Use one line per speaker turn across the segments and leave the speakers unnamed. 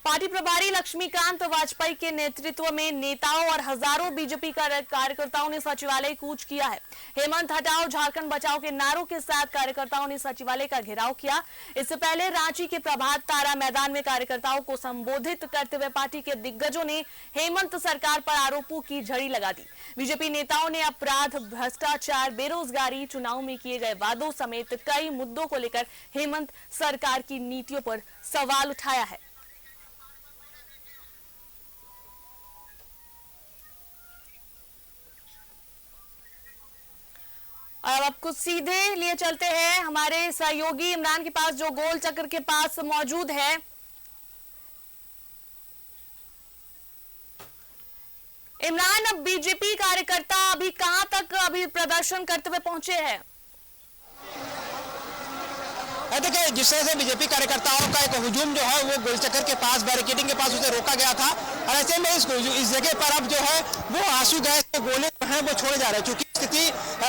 Party प्रभारी लक्ष्मीकांत वाजपेयी के नेतृत्व में नेताओं और हजारों बीजेपी कार्यकर्ताओं ने सचिवालय कूच किया है। हेमंत हटाओ झारखंड बचाओ के नारों के साथ कार्यकर्ताओं ने सचिवालय का घेराव किया। इससे पहले रांची के प्रभात तारा मैदान में कार्यकर्ताओं को संबोधित करते हुए पार्टी के दिग्गजों ने हेमंत सरकार पर आरोपों की झड़ी लगा दी। बीजेपी नेताओं ने अपराध, भ्रष्टाचार, बेरोजगारी, चुनाव में किए गए वादों समेत कई मुद्दों को लेकर हेमंत सरकार की नीतियों पर सवाल उठाया है। अब कुछ सीधे लिए चलते हैं हमारे सहयोगी इमरान के पास, जो गोल चक्र के पास मौजूद है। इमरान, अब बीजेपी कार्यकर्ता अभी कहां तक प्रदर्शन करते हुए पहुंचे हैं?
देखिए, जिस तरह से बीजेपी कार्यकर्ताओं का एक हुजूम जो है वो गोलचक्कर के पास, बैरिकेडिंग के पास उसे रोका गया था और ऐसे में इस जगह पर अब जो है वो आंसू गैस के गोले जो है वो छोड़े जा रहे हैं, क्योंकि स्थिति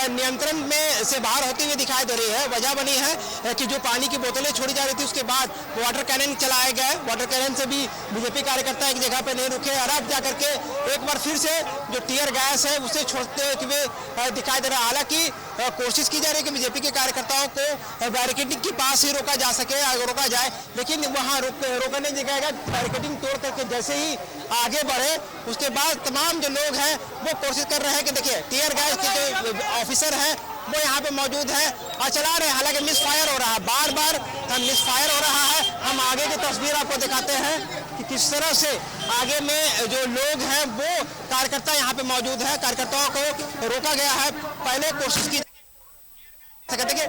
नियंत्रण में से बाहर होती हुई दिखाई दे रही है। वजह बनी है कि जो पानी की बोतलें छोड़ी जा रही थी उसके बाद वाटर कैनन चलाए गए। वाटर कैनन से भी बीजेपी कार्यकर्ता एक जगह पर नहीं रुके और अब जाकर के एक बार फिर से जो टीयर गैस है उसे छोड़ते हुए दिखाई दे रहा है। हालांकि कोशिश की जा रही है कि बीजेपी के कार्यकर्ताओं को बैरिकेडिंग के पास ही रोका जा सके, रोका जाए, लेकिन वहां रोका नहीं जाएगा। बैरिकेडिंग तोड़ करके जैसे ही आगे बढ़े उसके बाद तमाम जो लोग हैं वो कोशिश कर रहे हैं कि देखिए टीयर गैस के जो ऑफिसर है वो यहाँ पे मौजूद है और चला रहे हैं। हालांकि मिस फायर हो रहा है, बार बार मिस फायर हो रहा है। हम आगे की तस्वीर आपको दिखाते हैं कि किस तरह से आगे में जो लोग हैं वो कार्यकर्ता यहाँ पे मौजूद है। कार्यकर्ताओं को रोका गया है। पहले कोशिश की देखिए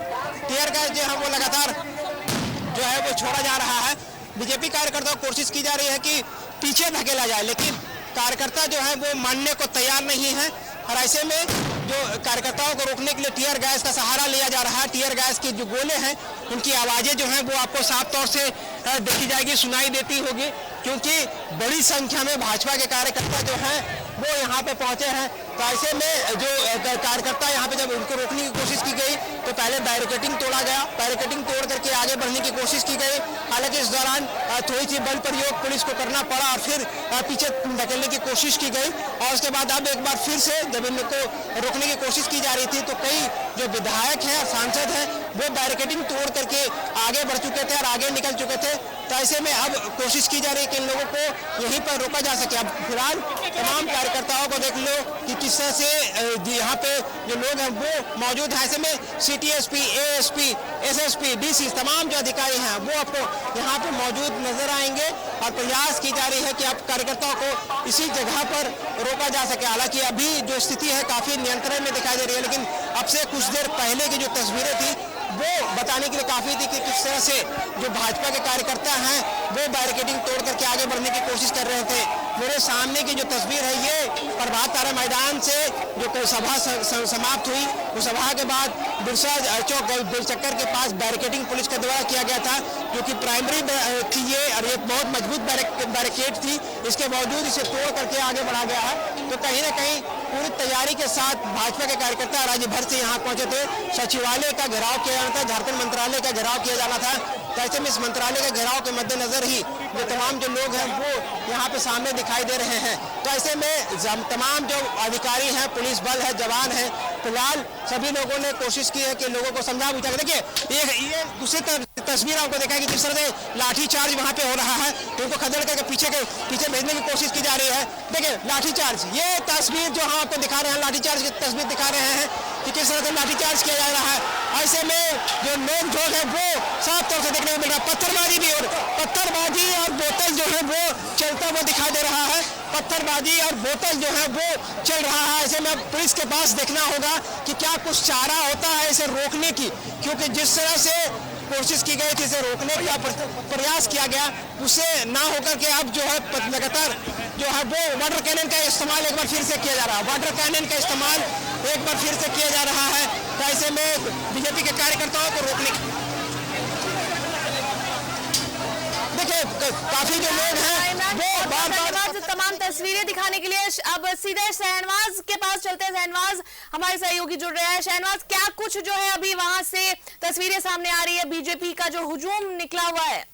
टीयर गैस जो है वो लगातार जो है वो छोड़ा जा रहा है। बीजेपी कार्यकर्ताओं को कोशिश की जा रही है कि पीछे धकेला जाए, लेकिन कार्यकर्ता जो है वो मानने को तैयार नहीं है और ऐसे में जो कार्यकर्ताओं को रोकने के लिए टीयर गैस का सहारा लिया जा रहा है। टीयर गैस की जो गोले हैं उनकी आवाजें जो हैं वो आपको साफ तौर से देखी जाएगी, सुनाई देती होगी, क्योंकि बड़ी संख्या में भाजपा के कार्यकर्ता जो हैं वो यहाँ पे पहुंचे हैं। तो ऐसे में जो कार्यकर्ता यहाँ पे जब उनको रोकने की कोशिश की गई तो पहले बैरिकेडिंग तोड़ा गया, बैरिकेडिंग तोड़ करके आगे बढ़ने की कोशिश की गई। हालांकि इस दौरान थोड़ी सी बल प्रयोग पुलिस को करना पड़ा और फिर पीछे धकेलने की कोशिश की गई और उसके बाद अब एक बार फिर से जब इन लोग को रोकने की कोशिश की जा रही थी तो कई जो विधायक हैं, सांसद हैं, वो बैरिकेडिंग तोड़ करके आगे बढ़ चुके थे और आगे निकल चुके थे। तो ऐसे में अब कोशिश की जा रही है कि इन लोगों को यहीं पर रोका जा सके। अब फिलहाल तमाम कार्यकर्ताओं को देख लो कि किस तरह से यहाँ पे जो लोग हैं वो मौजूद हैं। ऐसे में CTSP, ASP, SSP, DC तमाम जो अधिकारी हैं वो आपको यहाँ पे मौजूद नजर आएंगे और प्रयास की जा रही है कि अब कार्यकर्ताओं को इसी जगह पर रोका जा सके। हालांकि अभी जो स्थिति है काफी नियंत्रण में दिखाई दे रही है, लेकिन अब से कुछ देर पहले की जो तस्वीरें थी वो बताने के लिए काफी थी कि किस तरह से जो भाजपा के कार्यकर्ता हैं वो बैरिकेडिंग तोड़ करके आगे बढ़ने की कोशिश कर रहे थे। मेरे सामने की जो तस्वीर है ये प्रभात तारा मैदान से जो सभा समाप्त हुई, उस सभा के बाद बिरसा चौक गोलचक्कर के पास बैरिकेडिंग पुलिस के द्वारा किया गया था, जो कि प्राइमरी थी ये और ये बहुत मजबूत बैरिकेड थी। इसके बावजूद इसे तोड़ करके आगे बढ़ा गया है। तो कहीं ना कहीं पूरी तैयारी के साथ भाजपा के कार्यकर्ता राज्य भर से यहाँ पहुंचे थे। सचिवालय का घेराव किया जाना था, झारखंड मंत्रालय का घेराव किया जाना था। तो ऐसे में इस मंत्रालय के घेराव के मद्देनजर ही जो तमाम जो लोग हैं वो यहाँ पे सामने दिखाई दे रहे हैं। तो ऐसे में तमाम जो अधिकारी हैं, पुलिस बल है, जवान है, फिलहाल सभी लोगों ने कोशिश की है कि लोगों को समझा बुझा। देखिए ये दूसरी तस्वीर आपको दिखाएगी जिस तरह से लाठी चार्ज वहाँ पे हो रहा है, तो उनको खदेड़ करके पीछे भेजने की कोशिश की जा रही है। देखिए लाठी चार्ज, ये तस्वीर जो हम आपको दिखा रहे हैं, लाठी चार्ज की तस्वीर दिखा रहे हैं कि किस तरह से लाठी चार्ज किया जा रहा है। ऐसे में जो लोग जो है वो साफ तौर से देखने को मिल रहा है। पत्थरबाजी और बोतल जो है वो चलता हुआ दिखाई दे रहा है। पत्थरबाजी और बोतल जो है वो चल रहा है। ऐसे में पुलिस के पास देखना होगा कि क्या कुछ चारा होता है इसे रोकने की, क्योंकि जिस तरह से कोशिश की गई थी इसे रोकने का प्रयास किया गया, उससे ना होकर के अब जो है लगातार जो है वो वाटर कैनन का इस्तेमाल एक बार फिर से किया जा रहा है। वाटर कैनन का इस्तेमाल एक बार फिर से किया जा रहा है। तो ऐसे में बीजेपी के कार्यकर्ताओं को रोकने की देखिए काफी जो लोग हैं वो
बार तमाम तस्वीरें दिखाने के लिए अब सीधे शहनवाज के पास चलते हैं। शहनवाज हमारे सहयोगी जुड़ रहे हैं। शहनवाज, क्या कुछ जो है अभी वहां से तस्वीरें सामने आ रही है, बीजेपी का जो हुजूम निकला हुआ है?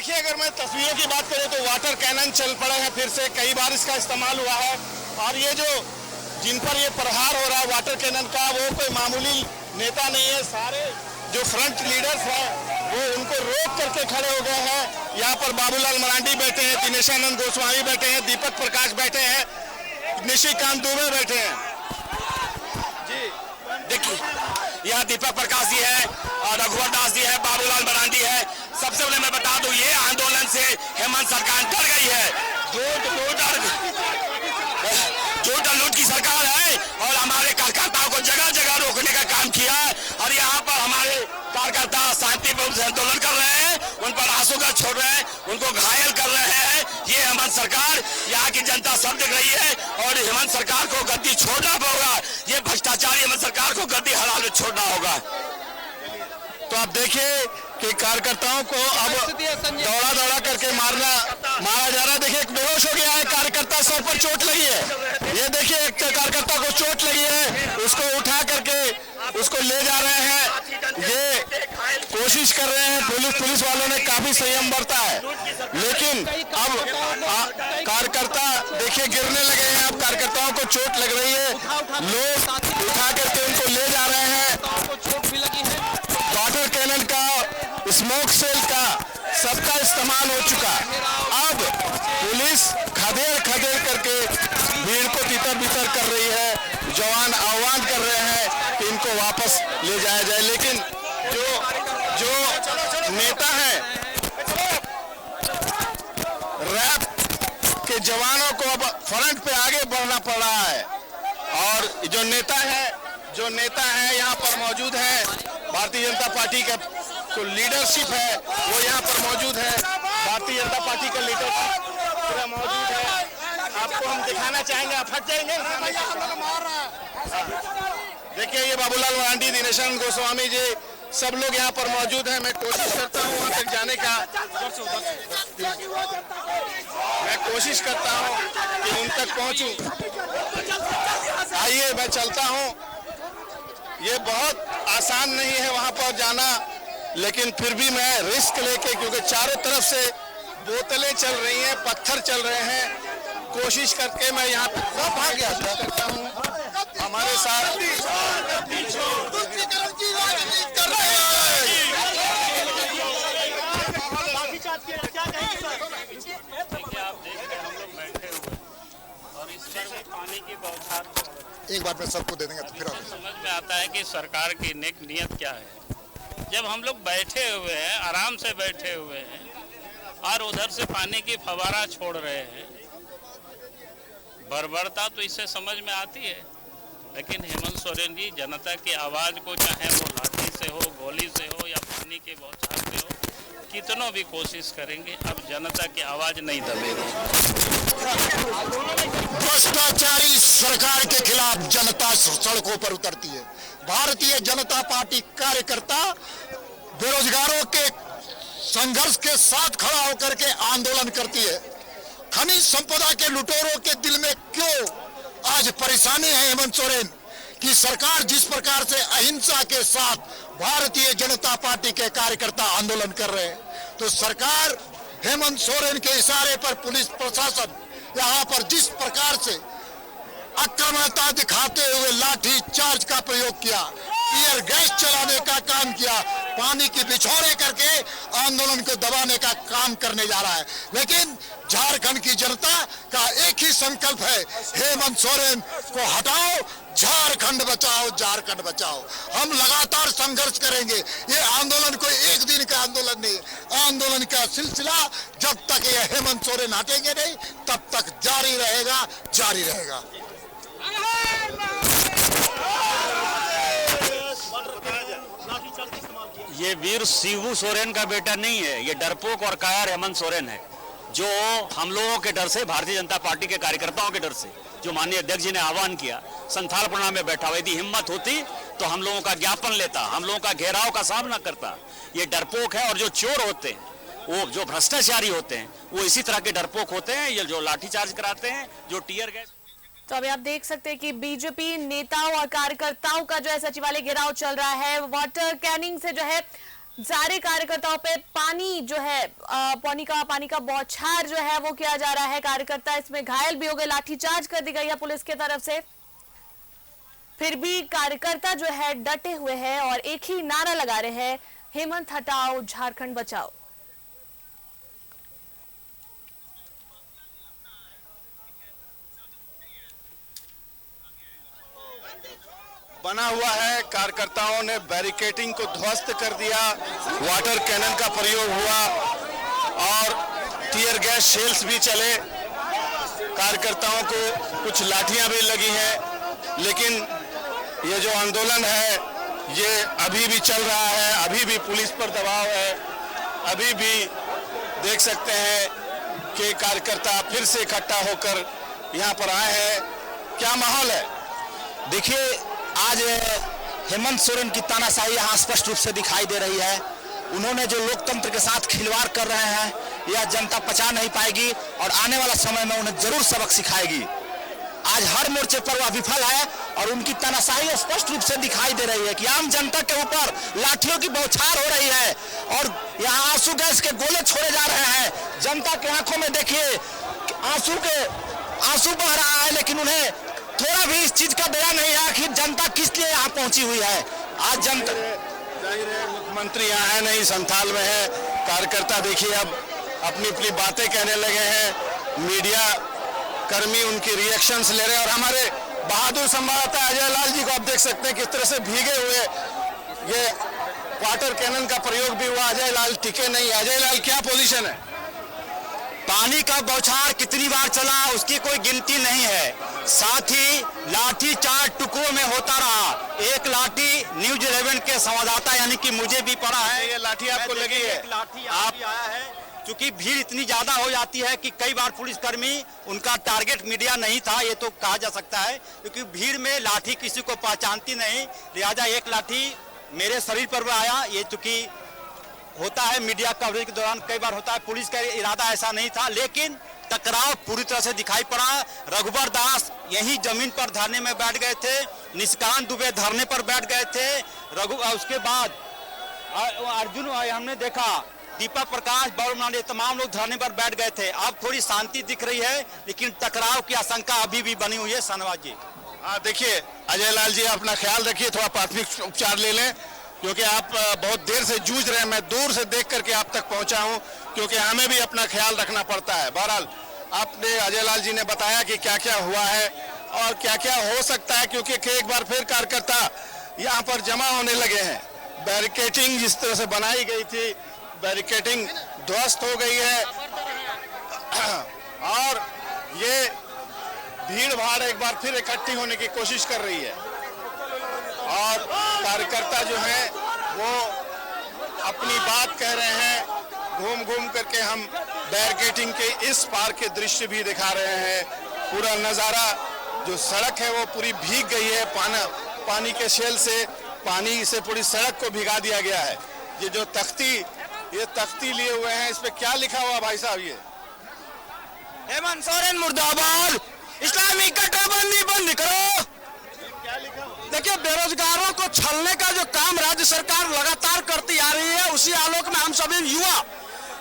देखिए, अगर मैं तस्वीरों की बात करूं तो वाटर कैनन चल पड़े हैं फिर से, कई बार इसका इस्तेमाल हुआ है। और ये जो जिन पर ये प्रहार हो रहा है वाटर कैनन का, वो कोई मामूली नेता नहीं है। सारे जो फ्रंट लीडर्स हैं वो उनको रोक करके खड़े हो गए हैं। यहाँ पर बाबूलाल मरांडी बैठे हैं, दिनेशानंद गोस्वामी बैठे हैं, दीपक प्रकाश बैठे हैं, निशिकांत दुबे बैठे हैं। जी
देखिए, यहाँ दीपक प्रकाश जी है और रघुवर दास जी है, बाबूलाल मरांडी है। सबसे पहले मैं बता दूं, ये आंदोलन से हेमंत सरकार डर गई है। झूठ लूट की सरकार है और हमारे कार्यकर्ताओं को जगह जगह रोकने का काम किया है। और यहाँ पर हमारे कार्यकर्ता शांतिपूर्ण से आंदोलन कर रहे हैं, उन पर आंसू का छोड़ रहे हैं, उनको घायल कर रहे हैं। ये हेमंत सरकार, यहाँ की जनता सब देख रही है और हेमंत सरकार को गद्दी छोड़ना होगा। ये भ्रष्टाचारी हेमंत सरकार को गद्दी हलाल छोड़ना होगा।
तो आप देखिए कि कार्यकर्ताओं को अब दौड़ा दौड़ा करके मारा जा रहा है। देखिए, एक बेहोश हो गया है कार्यकर्ता, सर पर चोट लगी है। ये देखिए, एक कार्यकर्ता को चोट लगी है, उसको उठा करके उसको ले जा रहे हैं। ये कोशिश कर रहे हैं, पुलिस वालों ने काफी संयम बरता है, लेकिन अब कार्यकर्ता देखिए गिरने लगे हैं। अब कार्यकर्ताओं को चोट लग रही है, लोग उठा करके उनको ले जा रहे हैं। वाटर कैनन का, स्मोक सेल का सबका इस्तेमाल हो चुका। अब पुलिस खदेड़ करके भीड़ को तितर बितर कर रही है। जवान आह्वान कर रहे हैं कि इनको वापस ले जाया जाए, लेकिन जो नेता हैं, रैप के जवानों को अब फ्रंट पे आगे बढ़ना पड़ रहा है। और जो नेता है यहाँ पर मौजूद है, भारतीय जनता पार्टी का जो लीडरशिप है वो यहाँ पर मौजूद है। भारतीय जनता पार्टी का लीडरशिप पूरा मौजूद है। आपको हम दिखाना चाहेंगे, आप हट जाएंगे। देखिए, ये बाबूलाल मरांडी, दिनेशानंद गोस्वामी जी, सब लोग यहाँ पर मौजूद हैं। मैं कोशिश करता हूँ वहाँ तक जाने का, मैं कोशिश करता हूँ कि उन तक पहुँचूं। आइए, मैं चलता हूँ। ये बहुत आसान नहीं है वहाँ पर जाना, लेकिन फिर भी मैं रिस्क लेके, क्योंकि चारों तरफ से बोतलें चल रही हैं, पत्थर चल रहे हैं, कोशिश करके मैं यहाँ करता हूँ। हमारे साथ
एक बार में सबको दे देंगे तो फिर
समझ में आता है कि सरकार की नेक नियत क्या है। जब हम लोग बैठे हुए हैं, आराम से बैठे हुए हैं और उधर से पानी की फवारा छोड़ रहे हैं, बर्बरता तो इससे समझ में आती है। लेकिन हेमंत सोरेन जी जनता की आवाज़ को, चाहे वो लाठी से हो, गोली से हो या पानी के बौछार से हो, कितनों भी कोशिश करेंगे, अब जनता की आवाज़ नहीं दबेगी।
भ्रष्टाचारी सरकार के खिलाफ जनता सड़कों पर उतरती है। भारतीय जनता पार्टी कार्यकर्ता बेरोजगारों के संघर्ष के साथ खड़ा होकर के आंदोलन करती है। खनिज संपदा के लुटेरों के दिल में क्यों आज परेशानी है हेमंत सोरेन की सरकार जिस प्रकार से अहिंसा के साथ भारतीय जनता पार्टी के कार्यकर्ता आंदोलन कर रहे हैं, तो सरकार हेमंत सोरेन के इशारे पर पुलिस प्रशासन यहाँ पर जिस प्रकार से आक्रामकता दिखाते हुए लाठी चार्ज का प्रयोग किया, टीयर गैस चलाने का काम किया, पानी की बिछौने करके आंदोलन को दबाने का काम करने जा रहा है। लेकिन झारखंड की जनता का एक ही संकल्प है, हेमंत सोरेन को हटाओ, झारखंड बचाओ, झारखंड बचाओ। हम लगातार संघर्ष करेंगे। ये आंदोलन कोई एक दिन का आंदोलन नहीं, आंदोलन का सिलसिला जब तक ये हेमंत सोरेन हटेंगे नहीं तब तक जारी रहेगा, जारी रहेगा।
ये वीर शिबू सोरेन का बेटा नहीं है, ये डरपोक और कायर हेमंत सोरेन है, जो हम लोगों के डर से, भारतीय जनता पार्टी के कार्यकर्ताओं के डर से, जो माननीय अध्यक्ष जी ने आह्वान किया, संथाल प्रणाम में बैठा हुआ, यदि हिम्मत होती तो हम लोगों का ज्ञापन लेता, हम लोगों का घेराव का सामना करता। ये डरपोक है। और जो चोर होते हैं, वो जो भ्रष्टाचारी होते हैं, वो इसी तरह के डरपोक होते हैं। ये जो लाठीचार्ज कराते हैं, जो टीयर गैस।
तो अभी आप देख सकते हैं कि बीजेपी नेताओं और कार्यकर्ताओं का जो है सचिवालय घेराव चल रहा है। वाटर कैनिंग से जो है जारी कार्यकर्ताओं पे पानी जो है पानी का बौछार जो है वो किया जा रहा है। कार्यकर्ता इसमें घायल भी हो गए, लाठीचार्ज कर दी गई है पुलिस की तरफ से। फिर भी कार्यकर्ता जो है डटे हुए हैं और एक ही नारा लगा रहे हैं, हेमंत हटाओ झारखंड बचाओ।
बना हुआ है, कार्यकर्ताओं ने बैरिकेडिंग को ध्वस्त कर दिया, वाटर कैनन का प्रयोग हुआ और टीयर गैस शेल्स भी चले। कार्यकर्ताओं को कुछ लाठियां भी लगी हैं, लेकिन ये जो आंदोलन है ये अभी भी चल रहा है, अभी भी पुलिस पर दबाव है, अभी भी देख सकते हैं कि कार्यकर्ता फिर से इकट्ठा होकर यहाँ पर आए हैं। क्या माहौल है?
देखिए, आज हेमंत सोरेन की तानाशाही यहाँ स्पष्ट रूप से दिखाई दे रही है। उन्होंने जो लोकतंत्र के साथ खिलवाड़ कर रहे हैं यह जनता पचा नहीं पाएगी और आने वाला समय में उन्हें जरूर सबक सिखाएगी। आज हर मोर्चे पर वह विफल है और उनकी तानाशाही स्पष्ट रूप से दिखाई दे रही है कि आम जनता के ऊपर लाठियों की बौछार हो रही है और यहाँ आंसू गैस के गोले छोड़े जा रहे हैं। जनता की आंखों में देखिए आंसू बह रहा है, लेकिन उन्हें थोड़ा भी इस चीज का दया नहीं है कि जनता किस लिए यहाँ पहुंची हुई है। आज जनता
जाहिर है मुख्यमंत्री यहाँ है नहीं, संथाल में है। कार्यकर्ता देखिए अब अपनी अपनी बातें कहने लगे हैं, मीडिया कर्मी उनकी रिएक्शंस ले रहे हैं और हमारे बहादुर संवाददाता अजय लाल जी को आप देख सकते हैं किस तरह से भीगे हुए। ये वाटर कैनन का प्रयोग भी हुआ, अजय लाल टिके नहीं। अजय लाल क्या पोजीशन है?
पानी का बौछार कितनी बार चला उसकी कोई गिनती नहीं है। साथ ही लाठी 4 टुकड़ों में होता रहा। एक लाठी न्यूज 11 के संवाददाता यानी कि मुझे भी पड़ा है।
ये लाठी आपको लगी है?
लाठी आप आया है क्योंकि भीड़ इतनी ज्यादा हो जाती है कि कई बार पुलिसकर्मी उनका टारगेट मीडिया नहीं था, ये तो कहा जा सकता है, क्योंकि भीड़ में लाठी किसी को पहचानती नहीं। लिहाजा एक लाठी मेरे शरीर पर आया। ये चूंकि होता है मीडिया कवरेज के दौरान कई बार होता है, पुलिस का इरादा ऐसा नहीं था, लेकिन टकराव पूरी तरह से दिखाई पड़ा। रघुबर दास यही जमीन पर धरने में बैठ गए थे, निष्कांत दुबे धरने पर बैठ गए थे। उसके बाद अर्जुन हमने देखा, दीपक प्रकाश बाबू तमाम लोग धरने पर बैठ गए थे। अब थोड़ी शांति दिख रही है, लेकिन टकराव की आशंका अभी भी बनी हुई है। शाहनवाज जी,
देखिए अजय लाल जी अपना ख्याल रखिए, थोड़ा प्राथमिक उपचार ले लें क्योंकि आप बहुत देर से जूझ रहे हैं। मैं दूर से देख करके आप तक पहुंचा हूं क्योंकि हमें भी अपना ख्याल रखना पड़ता है। बहरहाल आपने अजय लाल जी ने बताया कि क्या क्या हुआ है और क्या क्या हो सकता है, क्योंकि एक बार फिर कार्यकर्ता यहाँ पर जमा होने लगे हैं। बैरिकेडिंग जिस तरह से बनाई गई थी, बैरिकेडिंग ध्वस्त हो गई है और ये भीड़ भाड़ एक बार फिर इकट्ठी होने की कोशिश कर रही है और कार्यकर्ता जो है वो अपनी बात कह रहे हैं। घूम घूम करके हम बैरिकेडिंग के इस पार के दृश्य भी दिखा रहे हैं। पूरा नज़ारा, जो सड़क है वो पूरी भीग गई है। पानी के शेल से, पानी से पूरी सड़क को भिगा दिया गया है। ये जो तख्ती लिए हुए हैं, इस पे क्या लिखा हुआ भाई साहब? ये
हेमंत सोरेन मुर्दाबाद, इस्लामी कट्टरबंदी बंद करो। देखिए, बेरोजगारों को छलने का जो काम राज्य सरकार लगातार करती आ रही है, उसी आलोक में हम सभी युवा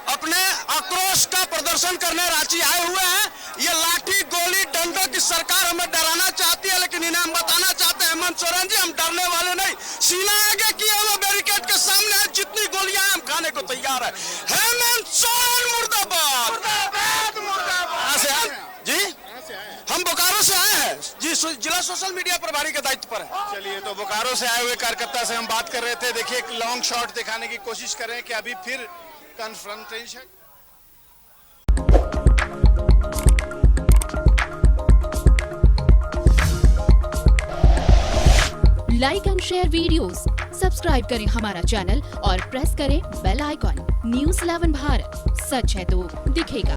अपने आक्रोश का प्रदर्शन करने रांची आए हुए हैं। ये लाठी गोली डंडों की सरकार हमें डराना चाहती है, लेकिन इन्हें हम बताना चाहते हैं, हेमंत सोरेन जी हम डरने वाले नहीं। सीना आगे किए हुए बैरिकेड के सामने है, जितनी गोलियां हम खाने को तैयार है। हेमंत सोरेन मुर्दाबाद, मुर्दाबाद, मुर्दाबाद। जी, हम बोकारो से आए हैं जी, जिला सोशल मीडिया प्रभारी के दायित्व पर है।
चलिए, तो बोकारो से आए हुए कार्यकर्ता से हम बात कर रहे थे। देखिए, एक लॉन्ग शॉट दिखाने की कोशिश कर रहे हैं कि अभी फिर confrontation.
Like and share videos, subscribe करें हमारा चैनल और प्रेस करें बेल आइकॉन। न्यूज़ 11 भारत, सच है तो दिखेगा।